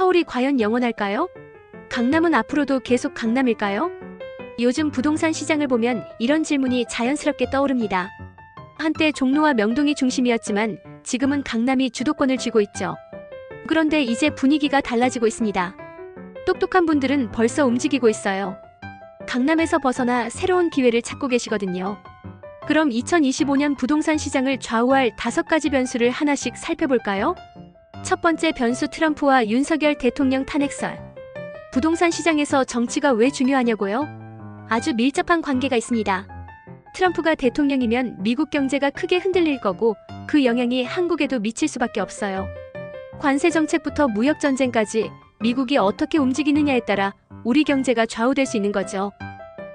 서울이 과연 영원할까요? 강남은 앞으로도 계속 강남일까요? 요즘 부동산 시장을 보면 이런 질문이 자연스럽게 떠오릅니다. 한때 종로와 명동이 중심이었지만 지금은 강남이 주도권을 쥐고 있죠. 그런데 이제 분위기가 달라지고 있습니다. 똑똑한 분들은 벌써 움직이고 있어요. 강남에서 벗어나 새로운 기회를 찾고 계시거든요. 그럼 2025년 부동산 시장을 좌우할 5가지 변수를 하나씩 살펴볼까요? 첫 번째 변수, 트럼프와 윤석열 대통령 탄핵설. 부동산 시장에서 정치가 왜 중요하냐고요? 아주 밀접한 관계가 있습니다. 트럼프가 대통령이면 미국 경제가 크게 흔들릴 거고 그 영향이 한국에도 미칠 수밖에 없어요. 관세 정책부터 무역 전쟁까지 미국이 어떻게 움직이느냐에 따라 우리 경제가 좌우될 수 있는 거죠.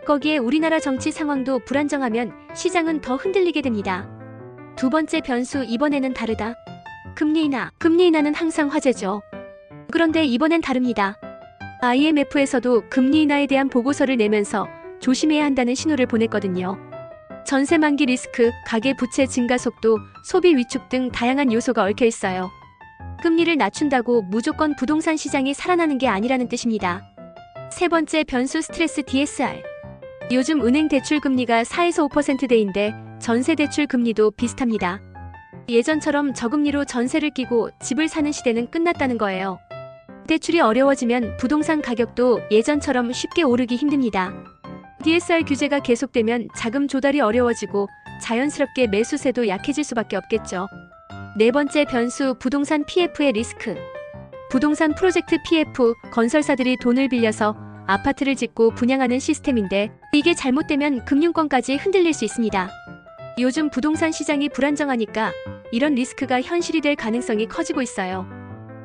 거기에 우리나라 정치 상황도 불안정하면 시장은 더 흔들리게 됩니다. 두 번째 변수, 이번에는 다르다. 금리 인하. 금리 인하는 항상 화제죠. 그런데 이번엔 다릅니다. IMF에서도 금리 인하에 대한 보고서를 내면서 조심해야 한다는 신호를 보냈거든요. 전세 만기 리스크, 가계 부채 증가 속도, 소비 위축 등 다양한 요소가 얽혀 있어요. 금리를 낮춘다고 무조건 부동산 시장이 살아나는 게 아니라는 뜻입니다. 세 번째 변수, 스트레스 DSR. 요즘 은행 대출 금리가 4에서 5%대인데 전세 대출 금리도 비슷합니다. 예전처럼 저금리로 전세를 끼고 집을 사는 시대는 끝났다는 거예요. 대출이 어려워지면 부동산 가격도 예전처럼 쉽게 오르기 힘듭니다. DSR 규제가 계속되면 자금 조달이 어려워지고 자연스럽게 매수세도 약해질 수밖에 없겠죠. 네 번째 변수, 부동산 PF의 리스크. 부동산 프로젝트 PF, 건설사들이 돈을 빌려서 아파트를 짓고 분양하는 시스템인데 이게 잘못되면 금융권까지 흔들릴 수 있습니다. 요즘 부동산 시장이 불안정하니까 이런 리스크가 현실이 될 가능성이 커지고 있어요.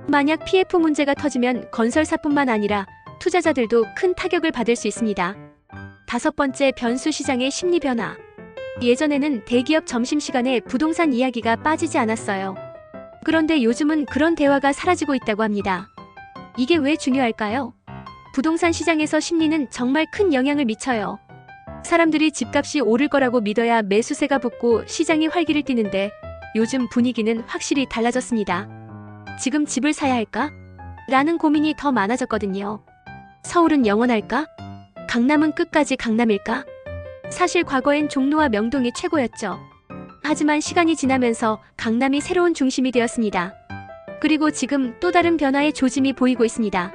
만약 PF 문제가 터지면 건설사뿐만 아니라 투자자들도 큰 타격을 받을 수 있습니다. 다섯 번째 변수, 시장의 심리 변화. 예전에는 대기업 점심시간에 부동산 이야기가 빠지지 않았어요. 그런데 요즘은 그런 대화가 사라지고 있다고 합니다. 이게 왜 중요할까요? 부동산 시장에서 심리는 정말 큰 영향을 미쳐요. 사람들이 집값이 오를 거라고 믿어야 매수세가 붙고 시장이 활기를 띠는데 요즘 분위기는 확실히 달라졌습니다. 지금 집을 사야 할까? 라는 고민이 더 많아졌거든요. 서울은 영원할까? 강남은 끝까지 강남일까? 사실 과거엔 종로와 명동이 최고였죠. 하지만 시간이 지나면서 강남이 새로운 중심이 되었습니다. 그리고 지금 또 다른 변화의 조짐이 보이고 있습니다.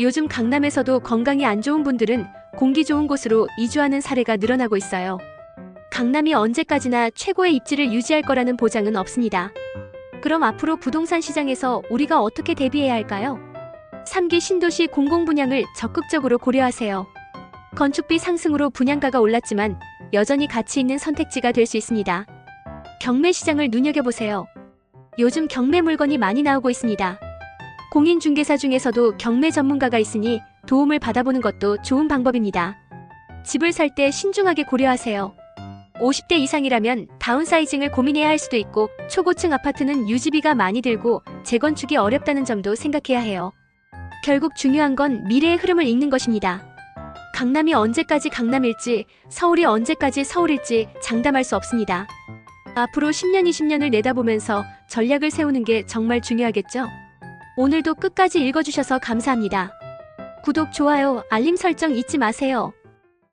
요즘 강남에서도 건강이 안 좋은 분들은 공기 좋은 곳으로 이주하는 사례가 늘어나고 있어요. 강남이 언제까지나 최고의 입지를 유지할 거라는 보장은 없습니다. 그럼 앞으로 부동산 시장에서 우리가 어떻게 대비해야 할까요? 3기 신도시 공공분양을 적극적으로 고려하세요. 건축비 상승으로 분양가가 올랐지만 여전히 가치 있는 선택지가 될 수 있습니다. 경매 시장을 눈여겨보세요. 요즘 경매 물건이 많이 나오고 있습니다. 공인중개사 중에서도 경매 전문가가 있으니 도움을 받아보는 것도 좋은 방법입니다. 집을 살 때 신중하게 고려하세요. 50대 이상이라면 다운사이징을 고민해야 할 수도 있고 초고층 아파트는 유지비가 많이 들고 재건축이 어렵다는 점도 생각해야 해요. 결국 중요한 건 미래의 흐름을 읽는 것입니다. 강남이 언제까지 강남일지, 서울이 언제까지 서울일지 장담할 수 없습니다. 앞으로 10년, 20년을 내다보면서 전략을 세우는 게 정말 중요하겠죠? 오늘도 끝까지 읽어주셔서 감사합니다. 구독, 좋아요, 알림 설정 잊지 마세요.